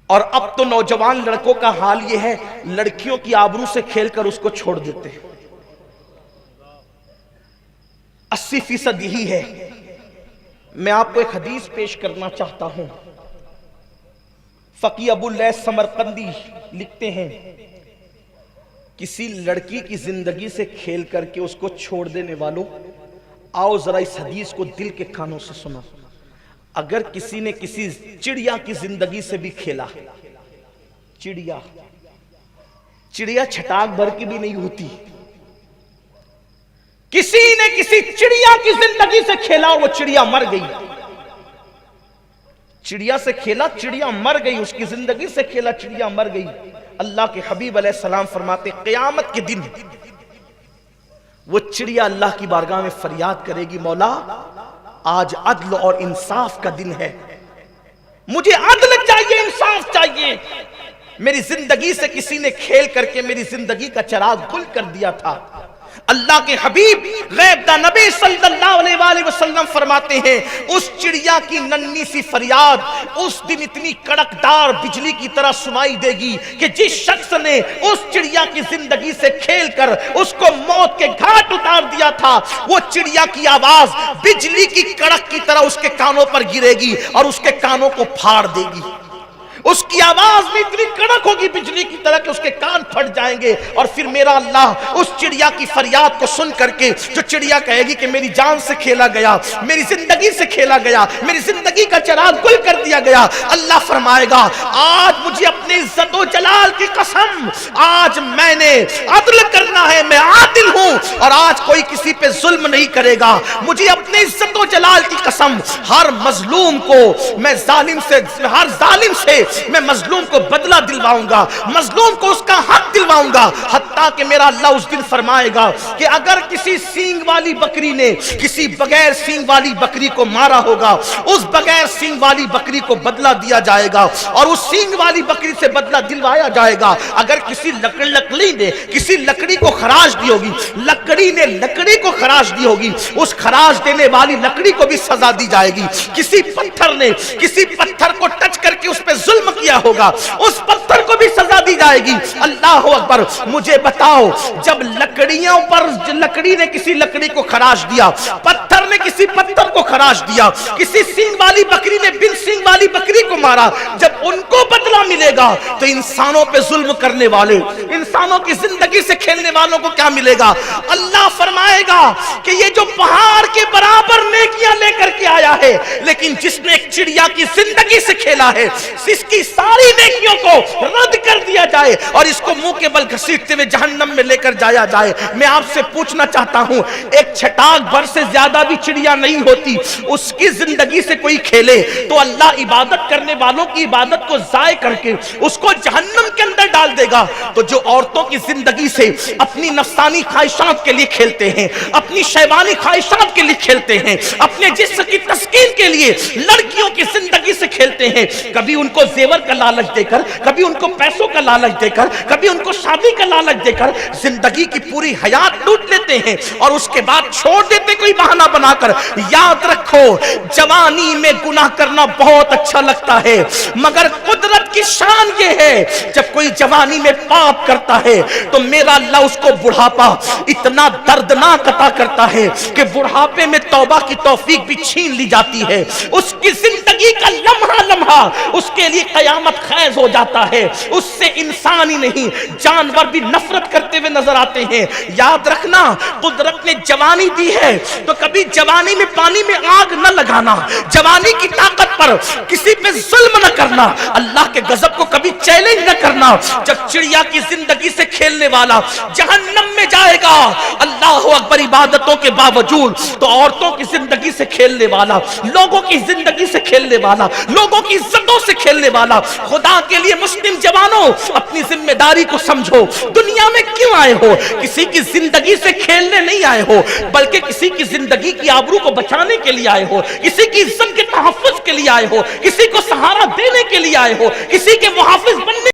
اور اب تو نوجوان لڑکوں کا حال یہ ہے، لڑکیوں کی آبرو سے کھیل کر اس کو چھوڑ دیتے ہیں۔ 80% یہی ہے۔ میں آپ کو ایک حدیث پیش کرنا چاہتا ہوں۔ فقی ابو اللیث سمرقندی لکھتے ہیں، کسی لڑکی کی زندگی سے کھیل کر کے اس کو چھوڑ دینے والوں، آؤ ذرا اس حدیث کو دل کے کانوں سے سنو۔ اگر کسی نے کسی چڑیا کی زندگی سے بھی کھیلا، چڑیا چھٹاک بھر کی بھی نہیں ہوتی، کسی نے کسی چڑیا کی زندگی سے کھیلا، وہ چڑیا مر گئی، چڑیا سے کھیلا، چڑیا مر گئی، اس کی زندگی سے کھیلا، چڑیا مر گئی۔ اللہ کے حبیب علیہ السلام فرماتے قیامت کے دن وہ چڑیا اللہ کی بارگاہ میں فریاد کرے گی، مولا آج عدل اور انصاف کا دن ہے، مجھے عدل چاہیے، انصاف چاہیے، میری زندگی سے کسی نے کھیل کر کے میری زندگی کا چراغ گل کر دیا تھا۔ اللہ کے حبیب غیب دا نبی صلی اللہ علیہ وآلہ وسلم فرماتے ہیں اس چڑیا کی ننھی سی فریاد اس دن اتنی کڑکدار بجلی کی طرح سنائی دے گی کہ جس شخص نے اس چڑیا کی زندگی سے کھیل کر اس کو موت کے گھاٹ اتار دیا تھا، وہ چڑیا کی آواز بجلی کی کڑک کی طرح اس کے کانوں پر گرے گی اور اس کے کانوں کو پھاڑ دے گی۔ اس کی آواز میں اتنی کڑک ہوگی بجلی کی طرح کہ اس کے کان پھٹ جائیں گے، اور پھر میرا اللہ اس چڑیا کی فریاد کو سن کر کے، جو چڑیا کہے گی کہ میری جان سے کھیلا گیا، میری زندگی سے کھیلا گیا، میری زندگی کا چراغ گل کر دیا گیا، اللہ فرمائے گا آج مجھے اپنے عزت و جلال کی قسم، آج میں نے عدل کرنا ہے، میں عادل ہوں، اور آج کوئی کسی پہ ظلم نہیں کرے گا، مجھے اپنے عزت و جلال کی قسم، ہر مظلوم کو میں ہر ظالم سے میں مظلوم کو بدلہ دلواؤں گا، مظلوم کو اس کا حق دلواؤں گا، حتیٰ کہ میرا اللہ اس دن فرمائے گا کہ اگر کسی سینگ والی بکری نے کسی بغیر سینگ والی بکری کو مارا ہوگا، اس بغیر سینگ والی بکری کو بدلہ دیا جائے گا اور اس سینگ والی بکری سے بدلہ دلوایا جائے گا۔ اگر کسی لکڑی نے کسی لکڑی کو خراش دی ہوگی، لکڑی نے لکڑی کو خراش دی ہوگی، اس خراش دینے والی لکڑی کو بھی سزا دی جائے گی۔ کسی پتھر نے کسی پتھر کو ٹچ کر کے اس پہ ظلم کیا ہوگا، اس پتھر کو بھی سزا دی جائے گی۔ اللہ اکبر، مجھے بتاؤ جب لکڑیوں پر لکڑی نے کسی لکڑی کو خراش دیا، پتھر نے کسی پتھر کو خراش دیا، کسی سینگ والی بکری نے بن سینگ والی بکری کو مارا، جب ان کو بدلہ ملے گا تو انسانوں پہ ظلم کرنے والے، انسانوں کی زندگی سے کھیلنے والوں کو کیا ملے گا؟ اللہ فرمائے گا کہ یہ جو پہاڑ کے برابر نیکیاں لے کر کے آیا ہے، لیکن جس نے ایک چڑیا کی زندگی سے کھیلا ہے، اس کی ساری نیکیوں کو رد کر دیا جائے اور اس کو منہ کے بل گھسیٹتے ہوئے جہنم میں لے کر جایا جائے۔ میں آپ سے پوچھنا چاہتا ہوں، ایک چھٹاک بھر سے زیادہ بھی چڑیا نہیں ہوتی، اس کی زندگی سے کوئی کھیلے تو اللہ عبادت کرنے والوں کی عبادت کو ضائع کر کے اس کو جہنم کے اندر ڈال دے گا۔ تو جو عورتوں کی زندگی سے اپنی نفسانی خواہشات کے لیے کھیلتے ہیں، اپنی شیطانی خواہشات کے لیے کھیلتے ہیں، اپنے جسم کی تسکین کے لیے لڑکیوں کی زندگی سے کھیلتے ہیں، کبھی ان کو زیور کا لالچ دے کر، کبھی ان کو پیسوں کا لالچ دے کر، کبھی ان کو شادی کا لالچ دے کر زندگی کی پوری حیات لوٹ لیتے ہیں اور اس کے بعد چھوڑ دیتے کوئی بہانہ بنا کر۔ یاد رکھو، جوانی میں گناہ کرنا بہت اچھا لگتا ہے، مگر قدرت کی شان یہ ہے جب کوئی جوانی میں پاپ کرتا ہے تو میرا اللہ اس کو بڑھاپا اتنا دردناک عطا کرتا ہے کہ بڑھاپے میں توبہ کی توفیق بھی چھین لی جاتی ہے، اس کی زندگی کا لمحہ لمحہ اس کے لیے قیامت خیز ہو جاتا ہے، اس سے انسان ہی نہیں جانور بھی نفرت کرتے ہوئے نظر آتے ہیں۔ یاد رکھنا، قدرت نے جوانی دی ہے تو کبھی جوانی میں پانی میں آگ نہ لگانا، جوانی کی طاقت پر کسی پہ ظلم نہ کرنا، اللہ کے غضب کو کبھی چیلنج نہ کرنا۔ جب چڑیا کی زندگی سے کھیلنے والا جہنم میں جائے گا، اللہ اکبر، عبادتوں کے باوجود، تو عورتوں کی زندگی سے کھیلنے والا، لوگوں کی زندگی سے کھیلنے والا، لوگوں کی عزتوں سے کھیلنے والا، خدا کے لیے مسلم جوانوں اپنی ذمہ داری کو سمجھو۔ دنیا میں کیوں آئے ہو؟ کسی کی زندگی سے کھیلنے نہیں آئے ہو، بلکہ کسی کی زندگی کی آبرو کو بچانے کے لیے آئے ہو، کسی کی عزت کے تحفظ کے لیے آئے ہو، کسی کو سہارا دینے کے لیے آئے ہو، کسی کے محافظ بننے